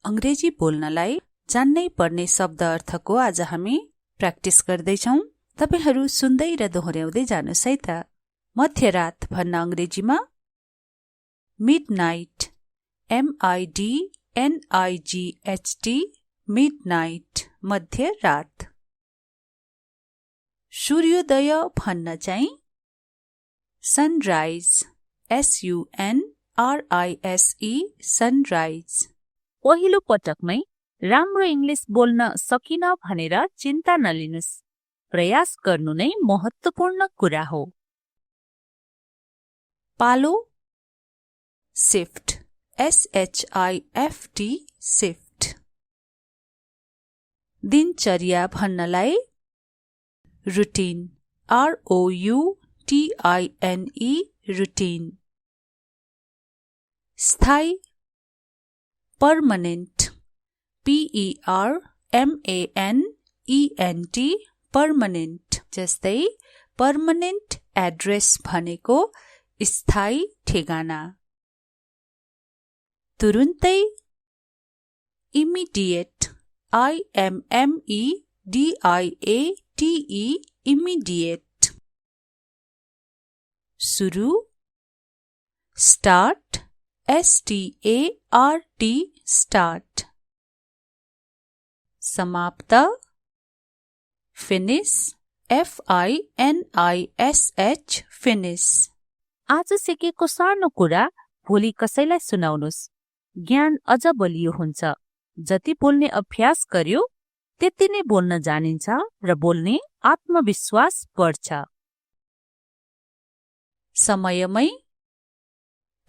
अंग्रेजी बोल्नलाई जान्नै पर्ने शब्द अर्थको आज हामी प्र्याक्टिस गर्दैछौं। तपाईहरू सुन्दै र दोहोर्याउँदै जानुस् है त। मध्यरात भन्न अंग्रेजीमा मिडनाइट, MIDNIGHT, मिडनाइट, मध्यरात। सूर्योदय भन्न चाहिँ सनराइज, SUNRISE, सनराइज। पहिलो पटकमै राम्रो इंग्लिश बोल्न सकिन भनेर चिन्ता नलिनुस्। प्रयास गर्नु नै महत्त्वपूर्ण कुरा हो। पालो, शिफ्ट, SHIFT, शिफ्ट। दिनचर्या भन्नलाई रुटिन, ROUTINE, रुटिन। स्थायी, पर्मनेन्ट, PERMANENT, पर्मनेन्ट। जस्तै पर्मनेन्ट एड्रेस भनेको स्थायी ठेगाना। तुरुन्तै, इमिडिएट, IMMEDIATE, इमिडिएट। सुरु, स्टार्ट, START, स्टार्ट। समाप्त, फिनिश, FINISH, फिनिश। आज सिकेको सानो कुरा भोलि कसैलाई सुनाउनुस्। ज्ञान अझ बलियो हुन्छ। जति बोल्ने अभ्यास गर्यो त्यति नै बोल्न जानिन्छ र बोल्ने आत्मविश्वास बढ्छ। समयमै,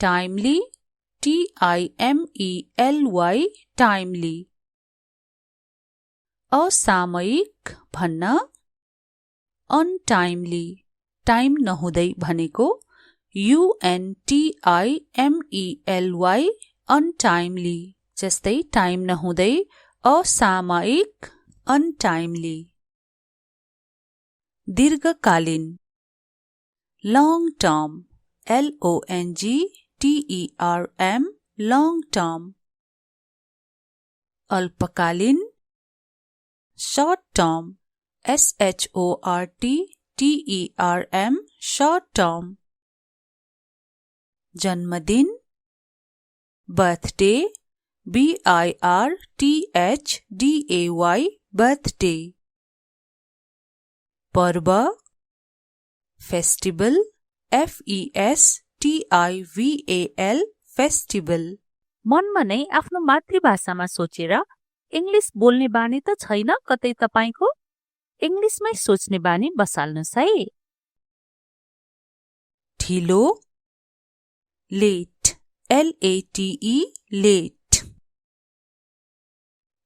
टाइमली, TIMELY, टाइमली। असामयिक भन्न अनटाइमली, टाइम नहुँदै भनेको UNTIMELY, अनटाइमली। जस्तै टाइम नहुँदै, असामयिक, अनटाइमली। दीर्घकालीन, long term, LONGTERM, long term. अल्पकालीन, short term, SHORTTERM, short term. जन्मदिन, बर्थडे, BIRTHDAY, बर्थडे। पर्व, फेस्टिभल, FESTIVAL, फेस्टिभल। मनमा नै आफ्नो मातृभाषामा सोचेर इंग्लिश बोल्ने बानी त छैन कतै तपाईको? इंग्लिशमै सोच्ने बानी बसाल्नुस् है। ढिलो, लेट, LATE, लेट।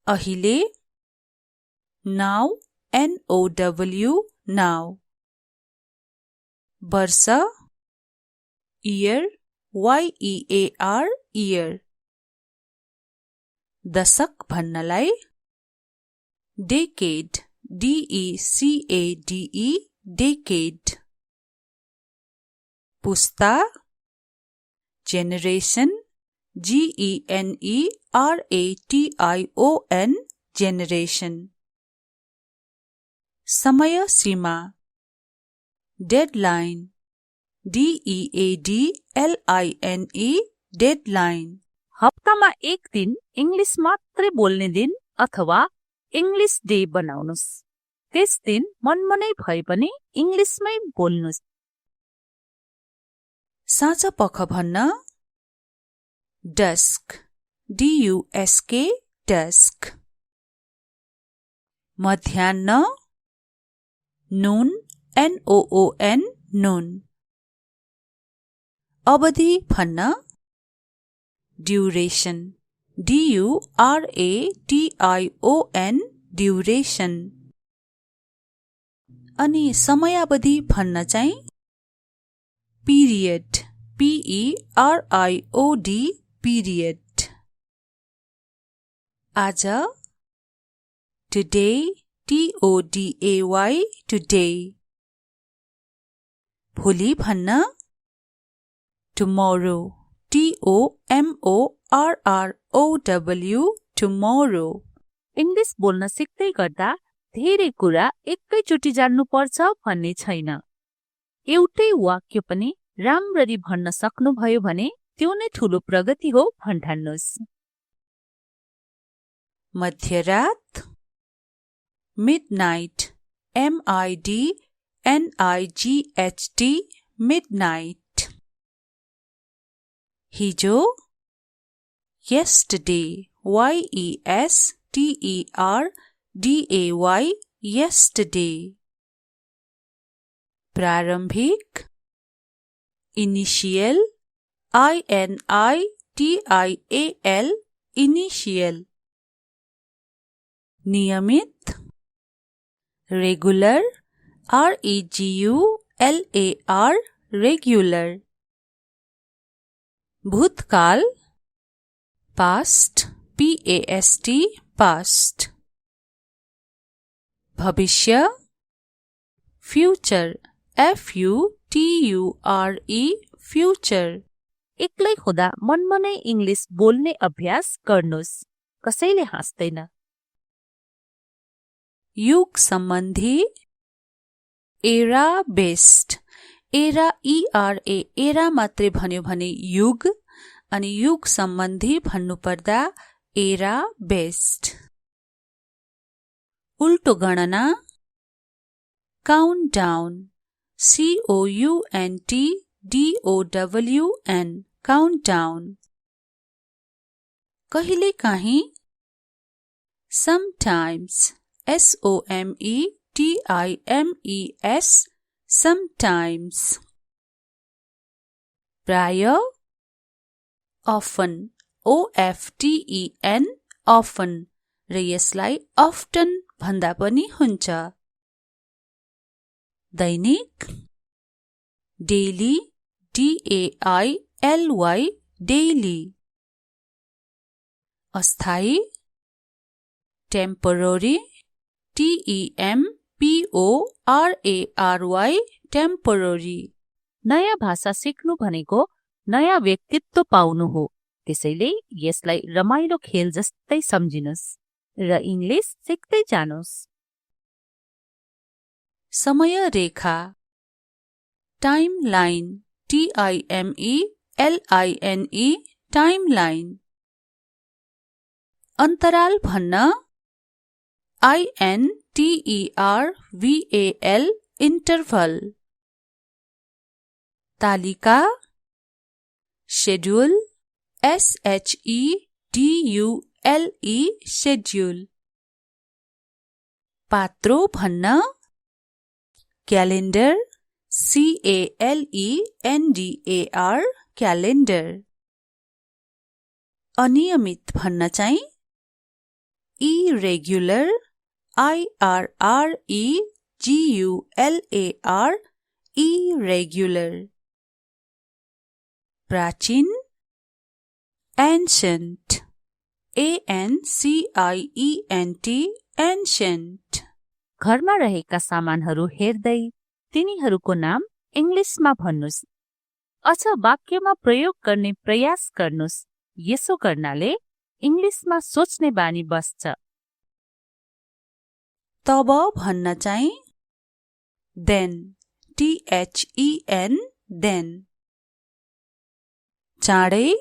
अहिले, नाउ, NOW, नाउ। वर्ष, इयर, YEAR, इयर। दशक भन्नलाई डेकेड, DECADE, डेकेड। पुस्ता, जेनेरेशन, GENERATION, जेनेरेशन। समय सीमा, डेडलाइन, DEADLINE, डेडलाइन। हप्तामा एक दिन इंग्लिश मात्रै बोल्ने दिन अथवा इंग्लिश डे बनाउनुस्। त्यस दिन मनमनै भए पनि इंग्लिशमै बोल्नुस्। साँझ पख भन्न डस्क, DUSK, डस्क। मध्याह्न, नून, NOON, नून। अवधि भन्न ड्युरेशन, DURATION, ड्युरेशन। अनि समयावधि भन्न चाहिँ पीरियड, PERIOD, पीरियड। आज, today, TODAY, today। भोलि भन्न tomorrow, TOMORROW, tomorrow. इङ्ग्लिस बोल्न सिक्दै गर्दा धेरै कुरा एकैचोटि जान्नुपर्छ भन्ने छैन। एउटै वाक्य पनि राम्ररी भन्न सक्नुभयो भने त्यो नै ठूलो प्रगति हो भन्ठान्नुस्। मध्यरात, midnight, midnight, midnight. हिजो, yesterday, yesterday, yesterday. प्रारम्भिक, initial, initial, initial. नियमित, regular, regular, regular. भूतकाल, past, past, past. भविष्य, future, future, future. एक्लै हुँदा मनमनै इङ्ग्लिस बोल्ने अभ्यास गर्नुस्, कसैले हाँस्दैन। युग सम्बन्धी, एरा बेस्ट। एरा एरा मात्रै भन्यो भने युग, अनि युग सम्बन्धी भन्नुपर्दा एरा बेस्ट। उल्टो गणना, count down, COUNTDOWN, count down. कहिलेकाहीँ, sometimes, SOMETIMES, sometimes. प्राय, often, OFTEN, often, र यसलाई often भन्दा पनि हुन्छ। दैनिक, daily, DAILY, daily. अस्थायी, temporary, TEMPORARY, temporary. नयाँ भाषा सिक्नु भनेको नयाँ व्यक्तित्व पाउनु हो, त्यसैले यसलाई रमाइलो खेल जस्तै सम्झिनुस् र इङ्ग्लिस सिक्दै जानुस्। समय रेखा, टाइमलाइन, TIMELINE, टाइमलाइन। अन्तराल भन्न, INTERVAL, इन्टरभल। तालिका, शेड्युल, SHEDULE, शेड्युल। पात्रो भन्न, क्यालेन्डर, CALENDAR, क्यालेन्डर। अनियमित भन्न चाहिँ irregular, IRREGULAR, irregular. प्राचीन, ancient, ANCIENT, ancient. घरमा रहेका सामानहरू हेर्दै तिनीहरूको नाम इङ्ग्लिसमा भन्नुस्, अझ वाक्यमा प्रयोग गर्ने प्रयास गर्नुस्। यसो गर्नाले इङ्ग्लिसमा सोच्ने बानी बस्छ। तब भन्न चाहिँ then, THEN, then. चाँडै,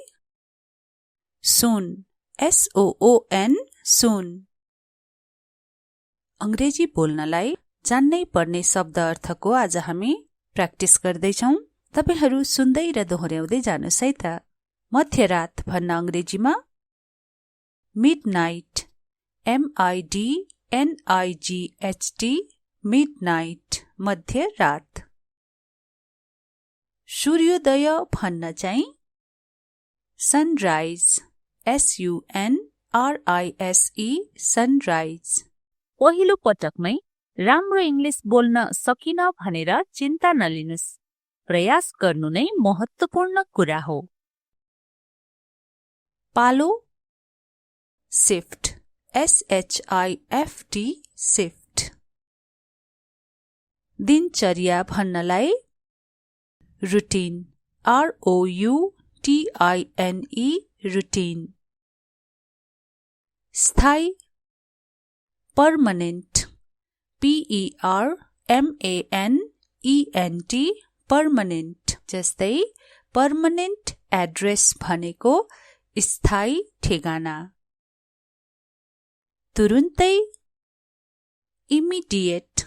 soon, SOON, soon. अंग्रेजी बोल्नलाई जान्नै पर्ने शब्द अर्थको आज हामी प्र्याक्टिस गर्दैछौं। तपाईहरू सुन्दै र दोहोर्याउँदै जानुस् है त। मध्यरात भन्न अंग्रेजीमा midnight, MIDNIGHT, midnight, मध्यरात। सूर्योदय भन्न चाहिँ sunrise, SUNRISE, sunrise। पहिलो पटकमै राम्रो इङ्ग्लिस बोल्न सकिन भनेर चिन्ता नलिनुस्, प्रयास गर्नु नै महत्त्वपूर्ण कुरा हो। पालो, shift, SHIFT, shift। दिनचर्या भन्नलाई routine, ROUTINE, routine। स्थायी, permanent, PERMANENT, permanent। जस्तै permanent address भनेको स्थायी ठेगाना। तुरुन्तै, immediate,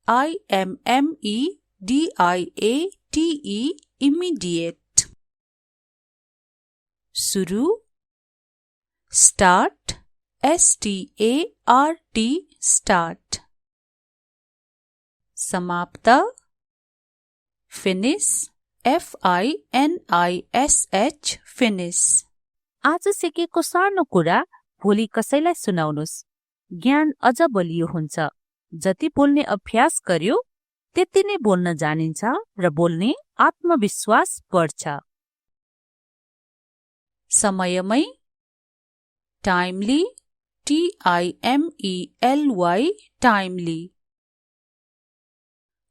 IMMEDIATE, immediate। सुरु, start, START, start। समाप्त, finish, FINISH, finish। आज सिकेको सानो कुरा भोलि कसैलाई सुनाउनुस्। ज्ञान अझ बलियो हुन्छ। जति बोल्ने अभ्यास गर्यो त्यति नै बोल्न जानिन्छ र बोल्ने आत्मविश्वास बढ्छ। समयमै, timely, TIMELY, timely।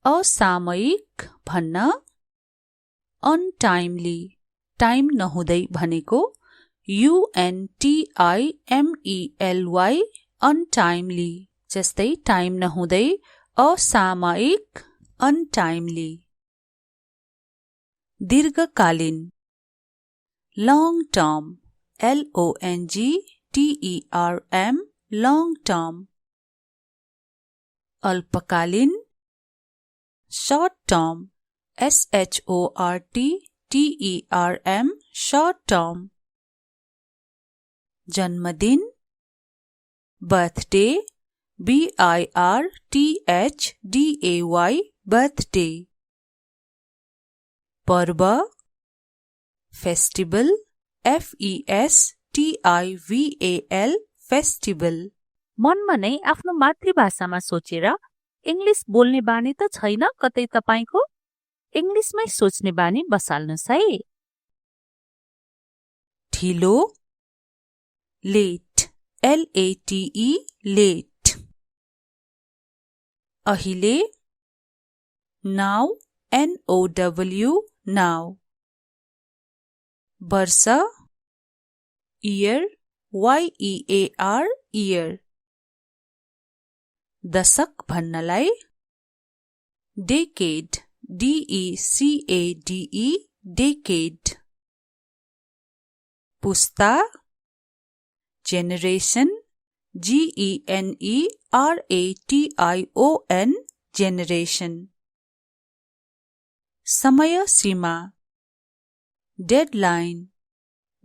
असामयिक भन्न, untimely, टाइम नहुँदै भनेको UNTIMELY, untimely। जस्तै टाइम नहुँदै, असामयिक, untimely। दीर्घकालीन, long term, LONGTERM, long term। अल्पकालीन, short term, SHORTTERM, short term। जन्मदिन, birthday, BIRTHDAY, birthday। पर्व, festival, FESTIVAL, festival। मनमा नै आफ्नो मातृभाषामा सोचेर इंग्लिश बोल्ने बानी त छैन कतै तपाईको? इंग्लिशमै सोच्ने बानी बसाल्नुस् है। ढिलो, late, LATE, late। अहिले, now, NOW, now। वर्ष, year, YEAR, year। दशक भन्नलाई decade, DECADE, decade। पुस्ता, generation, GENERATION, generation। समय सीमा, deadline,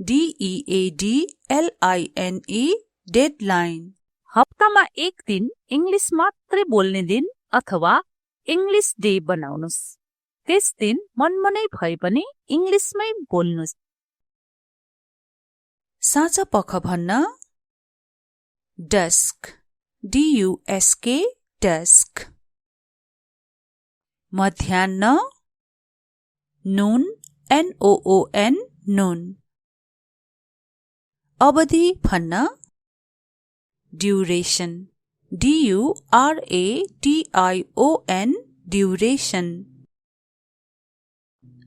DEADLINE, deadline। हप्तामा एक दिन इंग्लिश मात्रै बोल्ने दिन अथवा इंग्लिश डे बनाउनुस्। त्यस दिन मनमनै भए पनि इंग्लिशमै बोल्नुस्। साँझ पख भन्न, dusk, DUSK, dusk। मध्याह्न, noon, NOON, noon। अवधि भन्न, duration, DURATION, duration।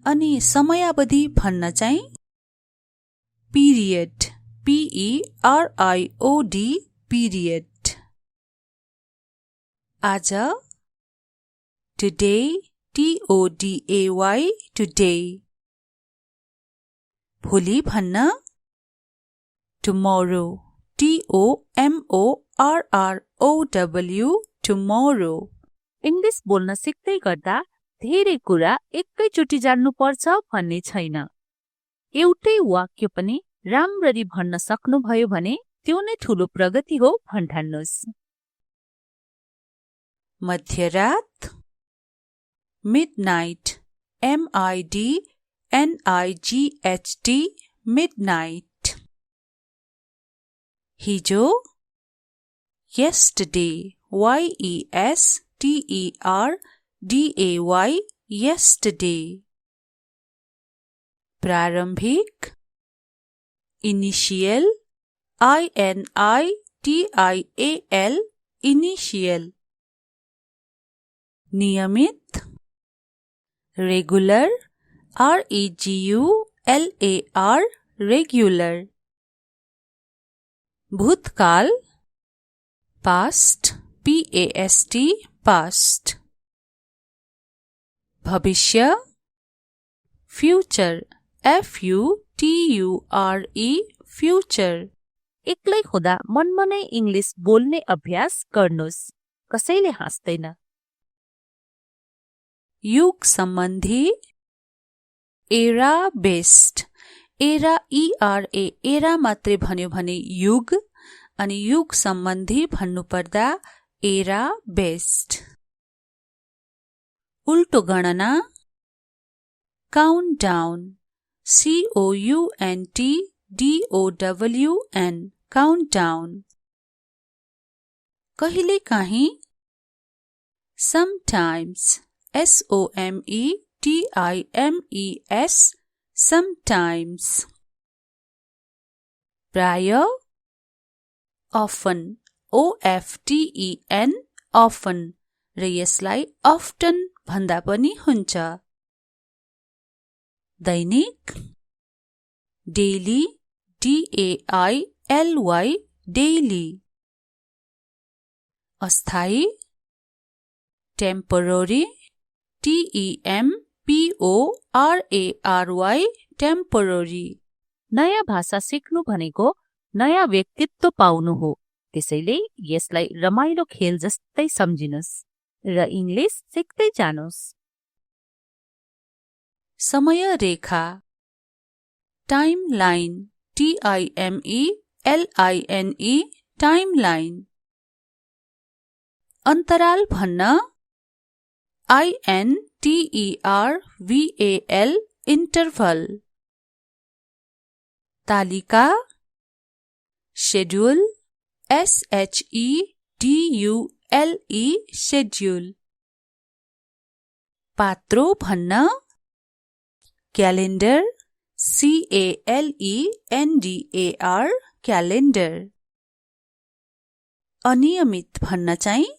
अनि समयावधि भन्न चाहिँ period, PERIOD, period। आज, today, TODAY, today। भोलि भन्न, tomorrow, TOMORROW, tomorrow। इंग्लिश बोल्न सिक्दै गर्दा धेरै कुरा एकैचोटि जान्नुपर्छ भन्ने छैन। एउटै वाक्य पनि राम्ररी भन्न सक्नुभयो भने त्यो नै ठूलो प्रगति हो भन्ठान्नुस्। मध्यरात, midnight, MIDNIGHT, midnight। हिजो, yesterday, YESTERDAY, yesterday। प्रारम्भिक, initial, INITIAL, initial। नियमित, regular, REGULAR, regular। भूतकाल past past past भविष्य future future future एक्लै हुँदा मनमनै इङ्ग्लिस बोल्ने अभ्यास गर्नुहोस्, कसैले हाँस्दैन। युग सम्बन्धी एरा बेस्ट एरा एरा मात्रै भन्यो भने युग अनि युग सम्बन्धी भन्नुपर्दा एरा बेस्ट। उल्टो गणना count down COUNTDOWN count down. कहिलेकाहीँ sometimes SOMETIMES sometimes। प्राय often OFTEN often र यसलाई often भन्दा पनि हुन्छ। दैनिक daily DAILY daily। अस्थायी temporary TEMPORARY temporary। नयाँ भाषा सिक्नु भनेको नयाँ व्यक्तित्व पाउनु हो, त्यसैले यसलाई रमाइलो खेल जस्तै सम्झिनुस् र इङ्ग्लिस सिक्दै जानुस्। समय रेखा टाइमलाइन TIMELINE टाइमलाइन। अन्तराल भन्न INTERVAL इन्टरभल। तालिका शेड्युल SHEDULE शेड्युल। पात्रो भन्न क्यालेन्डर CALENDAR क्यालेन्डर। अनियमित भन्न चाहिँ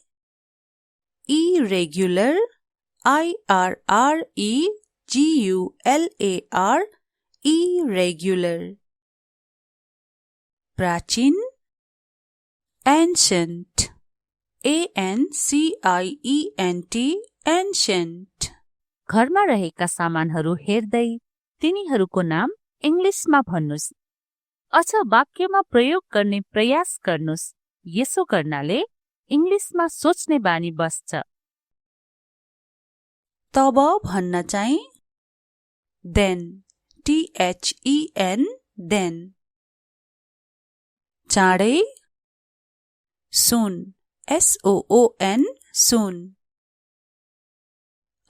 irregular IRREGULAR irregular। प्राचीन ancient ANCIENT ancient। घरमा रहेका सामानहरू हेर्दै तिनीहरूको नाम इङ्ग्लिसमा भन्नुस्, अझ वाक्यमा प्रयोग गर्ने प्रयास गर्नुस्। यसो गर्नाले इङ्ग्लिसमा सोच्ने बानी बस्छ। तब भन्न चाहिँ then THEN then। चाँडै soon SOON soon।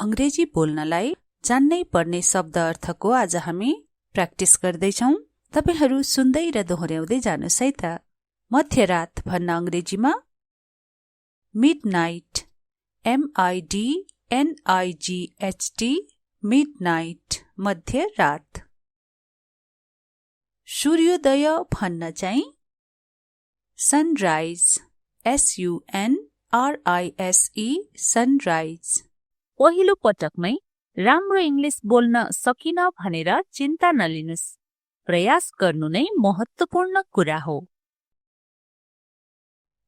अंग्रेजी बोल्नलाई जान्नै पर्ने शब्द अर्थको आज हामी प्र्याक्टिस गर्दैछौं। तपाईहरू सुन्दै र दोहोर्याउँदै जानुस् है त। मध्यरात भन्न अंग्रेजीमा midnight MIDNIGHT midnight मध्यरात। सूर्योदय भन्न चाहिँ sunrise SUNRISE sunrise। पहिलो पटकमै राम्रो इङ्ग्लिस बोल्न सकिन भनेर चिन्ता नलिनुस्, प्रयास गर्नु नै महत्त्वपूर्ण कुरा हो।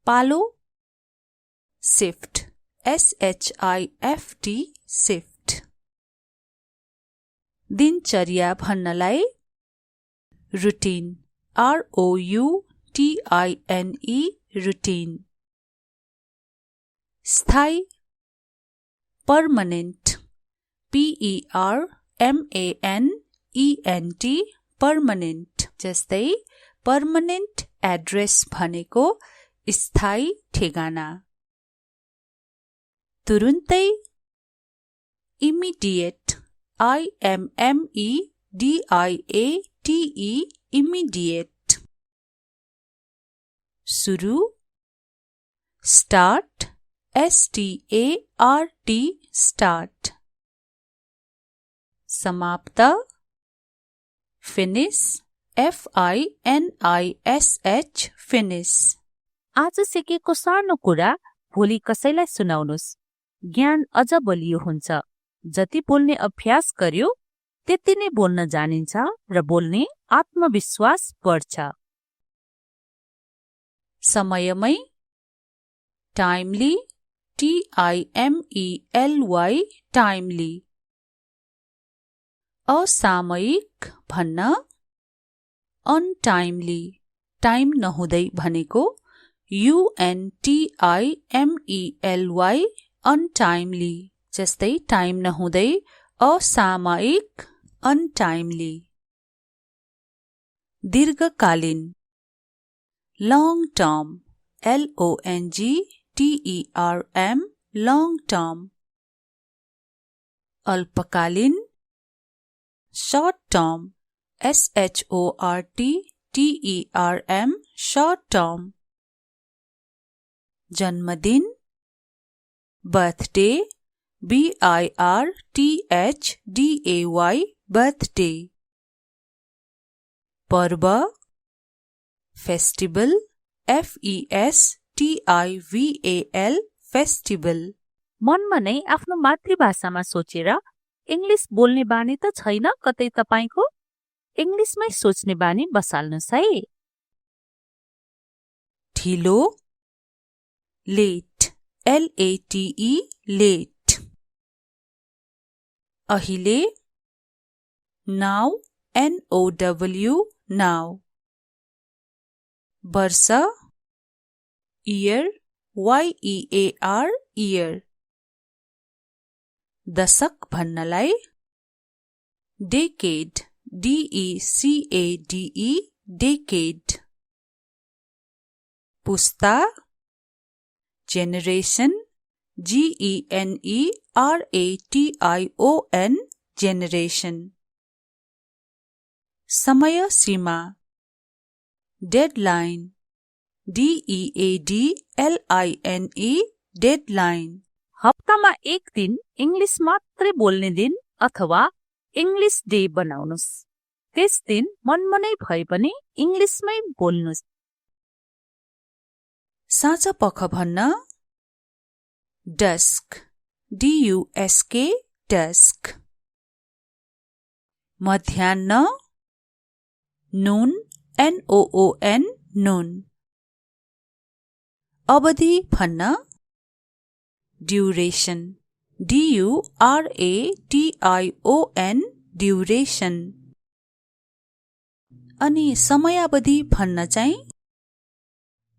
पालो शिफ्ट SHIFT शिफ्ट। दिनचर्या भन्नलाई रुटिन ROUTINE रुटिन। स्थायी पर्मनेन्ट PERMANENT पर्मनेन्ट। जस्तै पर्मनेन्ट एड्रेस भनेको स्थायी ठेगाना। तुरुन्तै इमिडिएट IMMEDIATE इमिडिएट। सुरु स्टार्ट START स्टार्ट। समाप्त फिनिश FINISH फिनिश। आज सिकेको सानो कुरा भोलि कसैलाई सुनाउनुस्, ज्ञान अझ बलियो हुन्छ। जति बोल्ने अभ्यास गर्यो त्यति नै बोल्न जानिन्छ र बोल्ने आत्मविश्वास बढ्छ। समयमै टाइमली TIMELY टाइमली असामयिक भन्न अनटाइमली टाइम नहुँदै भनेको UNTIMELY अनटाइमली जस्तै टाइम नहुँदै असामयिक अनटाइमली दीर्घकालीन long term LONGTERM long term अल्पकालीन short term SHORTTERM short term जन्मदिन birthday BIRTHDAY birthday पर्व फेस्टिभल FESTIVAL फेस्टिभल मनमा नै आफ्नो मातृभाषामा सोचेर इंग्लिश बोल्ने बानी त छैन कतै तपाईको? इंग्लिशमै सोच्ने बानी बसाल्नुस् है। ढिलो लेट LATE लेट अहिले नाउ NOW नाउ वर्ष इयर YEAR इयर दशक भन्नलाई डेकेड DECADE डेकेड पुस्ता जेनेरेसन GENERATION जेनेरेसन समय सीमा डेडलाइन DEADLINE डेडलाइन हप्तामा एक दिन इंग्लिश मात्रै बोल्ने दिन अथवा इंग्लिश डे बनाउनुस्। त्यस दिन मनमनै भए पनि इंग्लिशमै बोल्नुस्। साँझ पख भन्न डस्क DUSK डस्क मध्याह्न नून NOON नून अवधि भन्न ड्युरेसन DURATION ड्युरेसन अनि समयावधि भन्न चाहिँ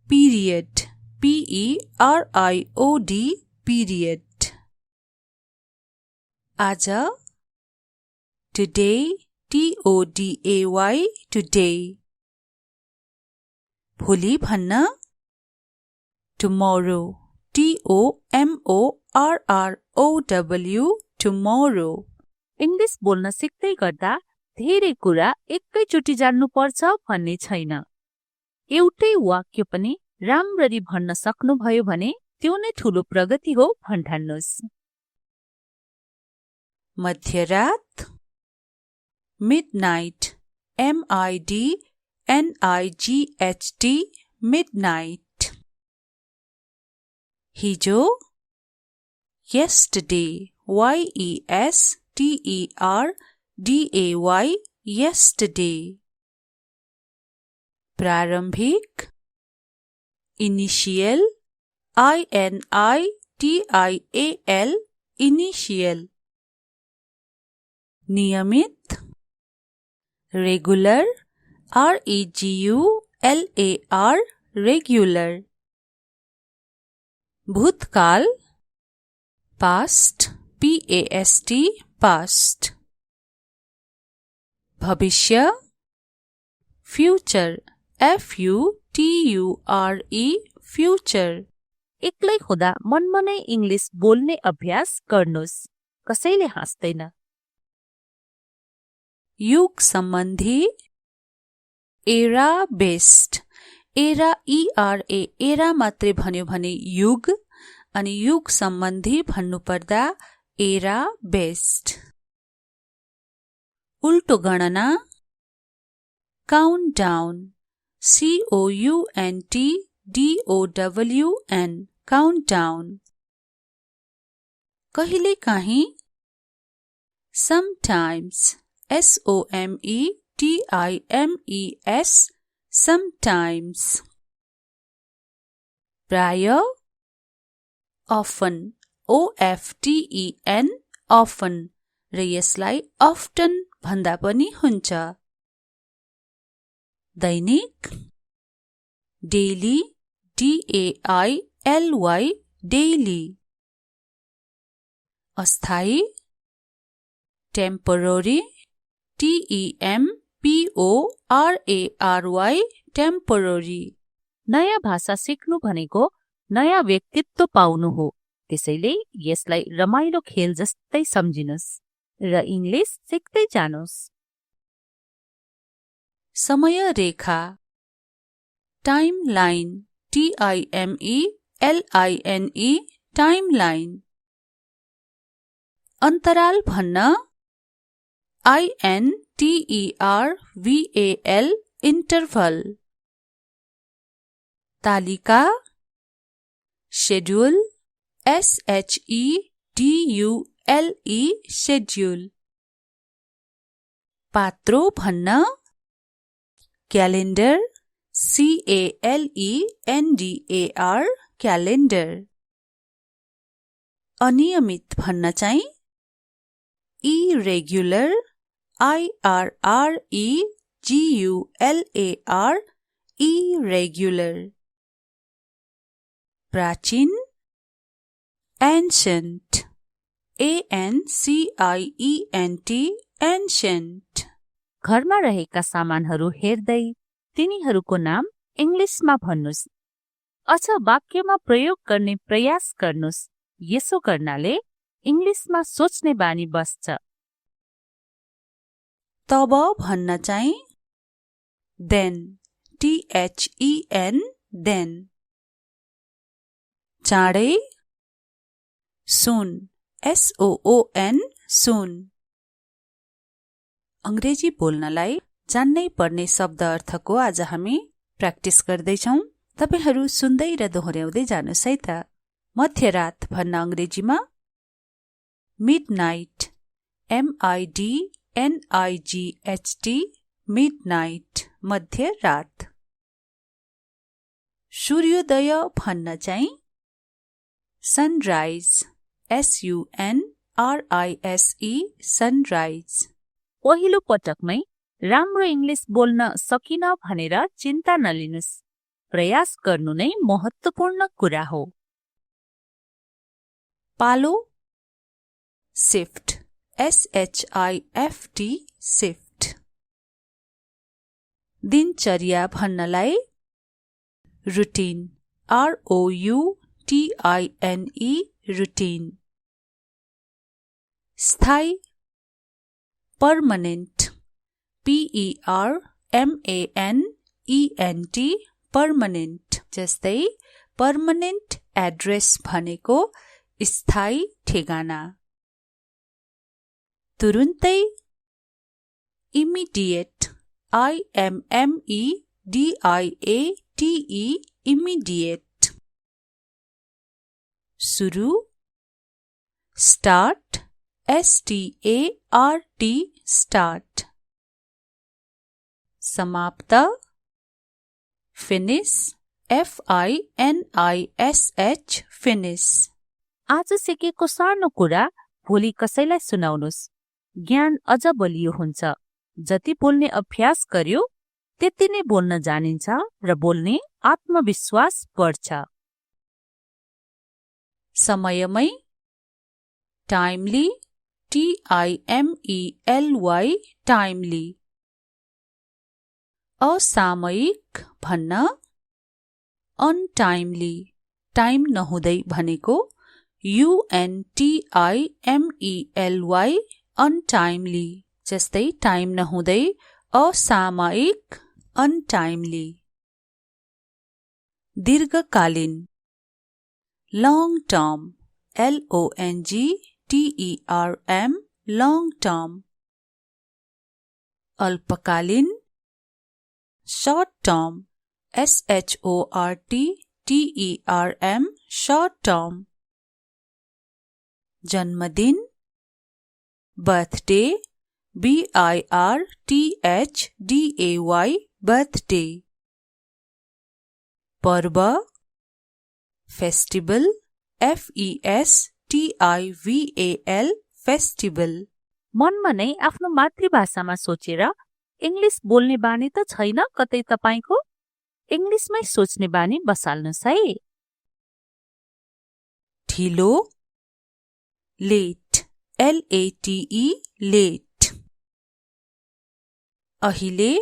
पिरियड PERIOD पिरियड आज टुडे TODAY टुडे भोलि भन्न टुमोरो TOMORROW टुमोरो इंग्लिश बोल्न सिक्दै गर्दा धेरै कुरा एकैचोटि जान्नुपर्छ भन्ने छैन। एउटै वाक्य पनि राम्ररी भन्न सक्नुभयो भने त्यो नै ठूलो प्रगति हो भन्ठान्नुस्। मध्यरात मिडनाइट MIDNIGHT मिडनाइट हिजो yesterday YESTERDAY yesterday प्रारम्भिक इनिशियल INITIAL इनिशियल नियमित रेगुलर REGULAR रेगुलर भूतकाल पास्ट PAST पास्ट भविष्य फ्यूचर FUTURE फ्यूचर एक्लै हुँदा मनमनै इंग्लिश बोल्ने अभ्यास गर्नुस्। कसैले हाँस्दैन। युग सम्बन्धी era best era ERA era मात्रै भन्यो भने युग अनि युग सम्बन्धी भन्नुपर्दा एरा बेस्ट उल्टो गणना काउन्टडाउन COUNTDOWN काउन्टडाउन कहिलेकाहीँ sometimes SOMETIMES sometimes प्राय, often, OFTEN, often, र यसलाई often भन्दा पनि हुन्छ। दैनिक, daily, DAILY, daily। अस्थायी, temporary, TEMPORARY, temporary। नयाँ भाषा सिक्नु भनेको नयाँ व्यक्तित्व पाउनु हो, त्यसैले यसलाई रमाइलो खेल जस्तै सम्झिनुस् र इङ्ग्लिस सिक्दै जानुस्। समय रेखा, टाइमलाइन, TIMELINE, टाइमलाइन। अन्तराल भन्न, INTERVAL, इन्टरभल। तालिका, शेड्युल, SHEDULE, शेड्युल। पात्रो भन्न, क्यालेन्डर, CALENDAR, क्यालेन्डर। अनियमित भन्न चाहिँ irregular, IRREGULAR, irregular। प्राचीन, ancient, ANCIENT, ancient। घरमा रहेका सामानहरू हेर्दै तिनीहरूको नाम इङ्ग्लिसमा भन्नुस्, अझ वाक्यमा प्रयोग गर्ने प्रयास गर्नुस्। यसो गर्नाले इङ्ग्लिसमा सोच्ने बानी बस्छ। तब भन्न चाहिँ then, THEN, then। चाँडै, soon, SOON, soon। अंग्रेजी बोल्नलाई जान्नै पर्ने शब्द अर्थको आज हामी प्र्याक्टिस गर्दैछौं। तपाईहरू सुन्दै र दोहोर्याउँदै जानुस् है त। मध्यरात भन्न अंग्रेजीमा midnight, MIDNIGHT, midnight, मध्यरात। सूर्योदय भन्न चाहिँ sunrise, SUNRISE, sunrise। पहिलो पटकमै राम्रो इङ्ग्लिस बोल्न सकिन भनेर चिन्ता नलिनुस्, प्रयास गर्नु नै महत्त्वपूर्ण कुरा हो। पालो, शिफ्ट, SHIFT, शिफ्ट। दिनचर्या भन्नलाई रुटिन, ROUTINE, रुटिन। स्थायी, पर्मनेन्ट, PERMANENT, पर्मनेन्ट। जस्तै पर्मनेन्ट एड्रेस भनेको स्थायी ठेगाना। तुरुन्तै, इमिडिएट, IMMEDIATE, इमिडिएट। सुरु, स्टार्ट, START, स्टार्ट। समाप्त, फिनिश, FINISH, फिनिश। आज सिकेको सानो कुरा भोलि कसैलाई सुनाउनुस्, ज्ञान अझ बलियो हुन्छ। जति बोल्ने अभ्यास गर्यो त्यति नै बोल्न जानिन्छ र बोल्ने आत्मविश्वास बढ्छ। समयमै, टाइमली, TIMELY, टाइमली। असामयिक भन्न अनटाइमली, टाइम नहुँदै भनेको UNTIMELY, अनटाइमली। जस्तै टाइम नहुँदै, असामयिक, अनटाइमली। दीर्घकालीन, long term, LONGTERM, long term। अल्पकालीन, short term, SHORTTERM, short term। जन्मदिन, birthday, BIRTHDAY, birthday। पर्व, फेस्टिभल FESTIVAL फेस्टिभल। मनमा नै आफ्नो मातृभाषामा सोचेर इंग्लिश बोल्ने बानी त छैन कतै तपाईको? इंग्लिशमै सोच्ने बानी बसाल्नुस् है। ढिलो लेट LATE लेट। अहिले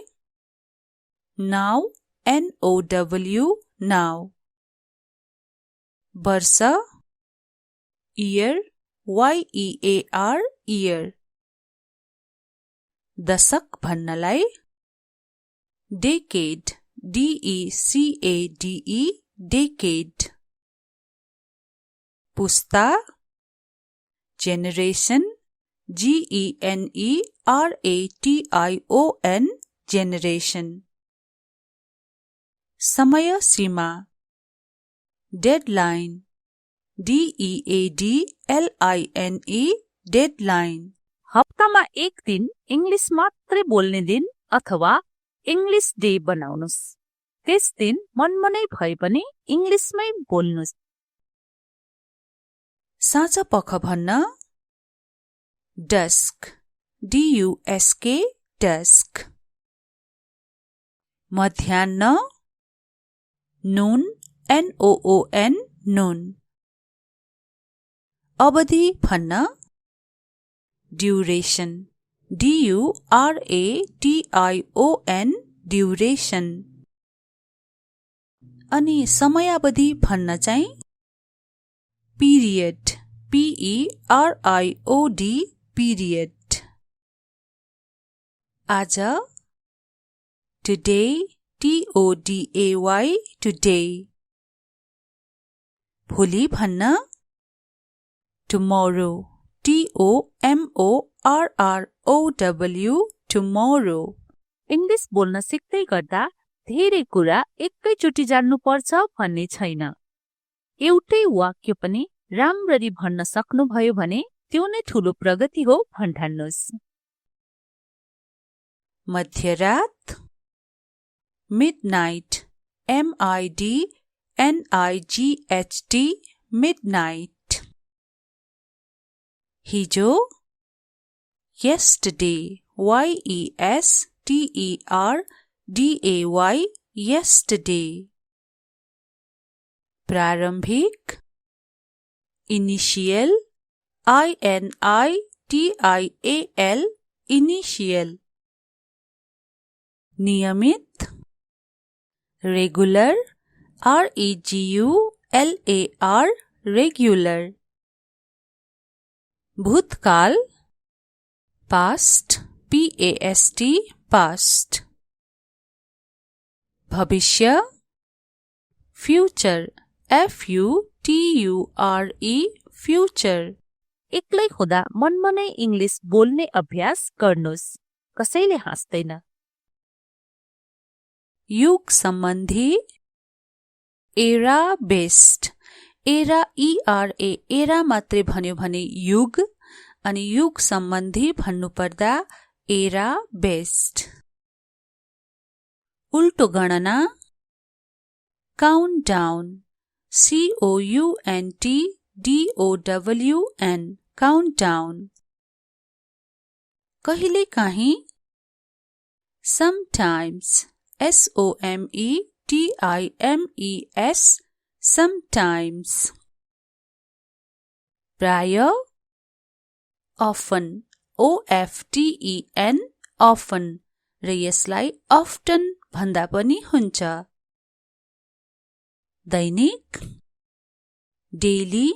नाउ NOW नाउ। वर्ष इयर YEAR इयर। दशक भन्नलाई डेकेड DECADE डेकेड। पुस्ता जेनेरेसन GENERATION जेनेरेसन। समय सीमा डेडलाइन DEADLINE डेडलाइन। हप्तामा एक दिन इंग्लिश मात्रै बोल्ने दिन अथवा इंग्लिश डे बनाउनुस्। त्यस दिन मनमनै भए पनि इंग्लिशमै बोल्नुस्। साँझ पख भन्न डस्क DUSK डस्क। मध्याह्न नून NOON नून। अवधि भन्न ड्युरेसन DURATION ड्युरेसन। अनि समयावधि भन्न चाहिँ पिरियड PERIOD पिरियड। आज टुडे TODAY टुडे। भोलि भन्न टुमोरो TOMORROW टुमोरो। इंग्लिश बोल्न सिक्दै गर्दा धेरै कुरा एकैचोटि जान्नुपर्छ भन्ने छैन। एउटै वाक्य पनि राम्ररी भन्न सक्नुभयो भने त्यो नै ठूलो प्रगति हो भन्ठान्नुस्। मध्यरात मिडनाइट MIDNIGHT मिडनाइट। हिजो yesterday YESTERDAY yesterday। प्रारम्भिक इनिशियल INITIAL इनिशियल। नियमित रेगुलर REGULAR रेगुलर। भूतकाल पास्ट PAST पास्ट। भविष्य फ्यूचर FUTURE फ्यूचर। एक्लै हुँदा मनमा नै इंग्लिश बोल्ने अभ्यास गर्नुस्। कसैले हाँस्दैन। युग सम्बन्धी era best. Era ERA era मात्रै भन्यो भने युग, अनि युग सम्बन्धी भन्नुपर्दा एरा बेस्ट। उल्टो गणना काउन्टडाउन COUNTDOWN काउन्टडाउन। कहिलेकाहीँ sometimes SOMETIMES sometimes। प्राय often OFTEN often र यसलाई often भन्दा पनि हुन्छ। दैनिक डेली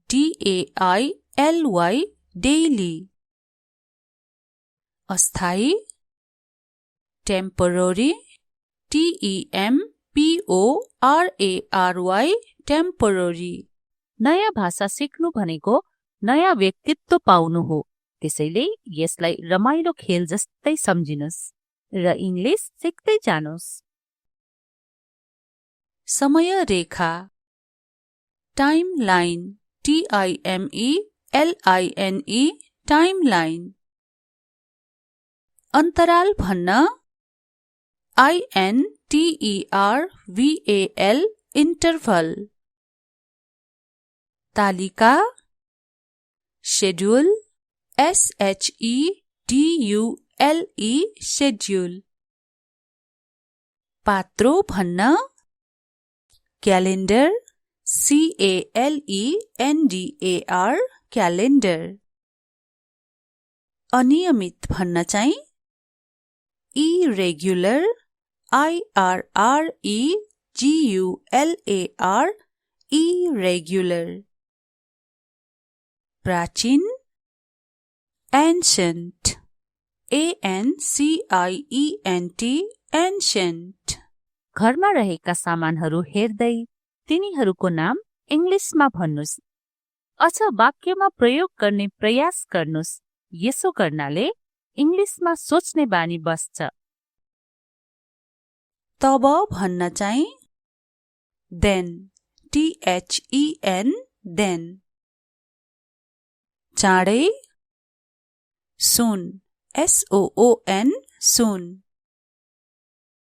DAILY डेली। अस्थायी टेम्पोररी TEMPORARY टेम्पोररी। नयाँ भाषा सिक्नु भनेको नयाँ व्यक्तित्व पाउनु हो। त्यसैले यसलाई रमाइलो खेल जस्तै सम्झिनुस् र इंग्लिश सिक्दै जानुस्। समय रेखा टाइमलाइन TIMELINE टाइमलाइन। अन्तराल भन्न INTERVAL इन्टरभल। तालिका, schedule, schedule, schedule. पात्रो भन्न, क्यालेन्डर, calendar, क्यालेन्डर. अनियमित भन्न चाहिँ irregular, irregular, irregular. प्राचीन, ancient, ancient, ancient. घरमा रहेका सामानहरू हेर्दै तिनीहरूको नाम इङ्ग्लिसमा भन्नुस् अथवा वाक्यमा प्रयोग गर्ने प्रयास गर्नुस्. यसो गर्नाले इङ्ग्लिसमा सोच्ने बानी बस्छ. तब भन्न चाहिँ then, then, then. चाँडै, soon, soon, soon.